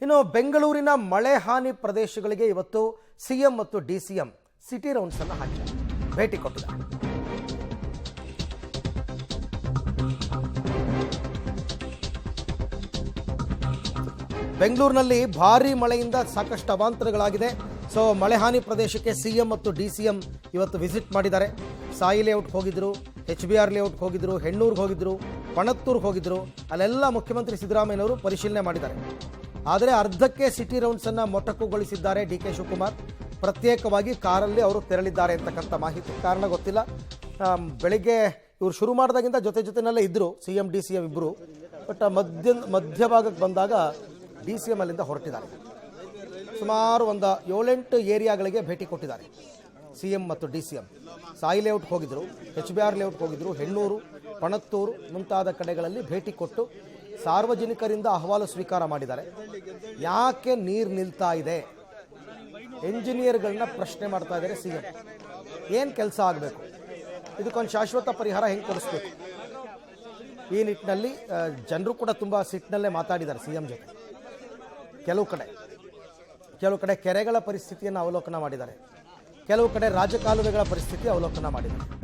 ಇನ್ನು ಬೆಂಗಳೂರಿನ ಮಳೆ ಹಾನಿ ಪ್ರದೇಶಗಳಿಗೆ ಇವತ್ತು ಸಿಎಂ ಮತ್ತು ಡಿಸಿಎಂ ಸಿಟಿ ರೌಂಡ್ಸ್ ಅನ್ನು ಹಾಕಿದ್ದಾರೆ, ಭೇಟಿ ಕೊಟ್ಟಿದ್ದಾರೆ. ಬೆಂಗಳೂರಿನಲ್ಲಿ ಭಾರೀ ಮಳೆಯಿಂದ ಸಾಕಷ್ಟು ಅವಾಂತರಗಳಾಗಿದೆ. ಸೊ ಮಳೆ ಹಾನಿ ಪ್ರದೇಶಕ್ಕೆ ಸಿಎಂ ಮತ್ತು ಡಿಸಿಎಂ ಇವತ್ತು ವಿಸಿಟ್ ಮಾಡಿದ್ದಾರೆ. ಸಾಯಿ ಲೇಔಟ್ಗೆ ಹೋಗಿದ್ರು, HBR ಲೇಔಟ್ಗೆ ಹೋಗಿದ್ರು, ಹೆಣ್ಣೂರ್ಗೆ ಹೋಗಿದ್ರು, ಪಣತ್ತೂರ್ಗೆ ಹೋಗಿದ್ರು. ಅಲ್ಲೆಲ್ಲ ಮುಖ್ಯಮಂತ್ರಿ ಸಿದ್ದರಾಮಯ್ಯನವರು ಪರಿಶೀಲನೆ ಮಾಡಿದ್ದಾರೆ. ಆದರೆ ಅರ್ಧಕ್ಕೆ ಸಿಟಿ ರೌಂಡ್ಸನ್ನು ಮೊಟಕುಗೊಳಿಸಿದ್ದಾರೆ ಡಿ ಕೆ ಶಿವಕುಮಾರ್. ಪ್ರತ್ಯೇಕವಾಗಿ ಕಾರಲ್ಲಿ ಅವರು ತೆರಳಿದ್ದಾರೆ ಅಂತಕ್ಕಂಥ ಮಾಹಿತಿ. ಕಾರಣ ಗೊತ್ತಿಲ್ಲ. ಬೆಳಿಗ್ಗೆ ಇವರು ಶುರು ಮಾಡಿದಾಗಿಂದ ಜೊತೆನಲ್ಲೇ ಇದ್ದರು ಸಿಎಂ ಡಿಸಿಎಂ ಇಬ್ಬರು. ಬಟ್ ಮಧ್ಯಭಾಗಕ್ಕೆ ಬಂದಾಗ ಡಿಸಿಎಂ ಅಲ್ಲಿಂದ ಹೊರಟಿದ್ದಾರೆ. ಸುಮಾರು ಒಂದು 7-8 ಏರಿಯಾಗಳಿಗೆ ಭೇಟಿ ಕೊಟ್ಟಿದ್ದಾರೆ ಸಿಎಂ ಮತ್ತು ಡಿಸಿಎಂ. ಸಾಯಿ ಲೇಔಟ್ಗೆ ಹೋಗಿದ್ರು, HBR ಲೇಔಟ್ಗೆ ಹೋಗಿದ್ರು, ಹೆಣ್ಣೂರು, ಪಣತ್ತೂರು ಮುಂತಾದ ಕಡೆಗಳಲ್ಲಿ ಭೇಟಿ ಕೊಟ್ಟು ಸಾರ್ವಜನಿಕರಿಂದ ಅಹವಾಲು ಸ್ವೀಕಾರ ಮಾಡಿದ್ದಾರೆ. ಯಾಕೆ ನೀರು ನಿಲ್ತಾ ಇದೆ, ಎಂಜಿನಿಯರ್ಗಳನ್ನ ಪ್ರಶ್ನೆ ಮಾಡ್ತಾ ಇದ್ದಾರೆ ಸಿಎಂ. ಏನು ಕೆಲಸ ಆಗಬೇಕು, ಇದಕ್ಕೊಂದು ಶಾಶ್ವತ ಪರಿಹಾರ ಹೆಂಗೆ ಕೊಡಿಸ್ಬೇಕು, ಈ ನಿಟ್ಟಿನಲ್ಲಿ ಜನರು ಕೂಡ ತುಂಬ ಸಿಟ್ಟಿನಲ್ಲೇ ಮಾತಾಡಿದ್ದಾರೆ ಸಿಎಂ ಜೊತೆ. ಕೆಲವು ಕಡೆ ಕೆರೆಗಳ ಪರಿಸ್ಥಿತಿಯನ್ನು ಅವಲೋಕನ ಮಾಡಿದ್ದಾರೆ, ಕೆಲವು ಕಡೆ ರಾಜಕಾಲುವೆಗಳ ಪರಿಸ್ಥಿತಿ ಅವಲೋಕನ ಮಾಡಿದ್ದಾರೆ.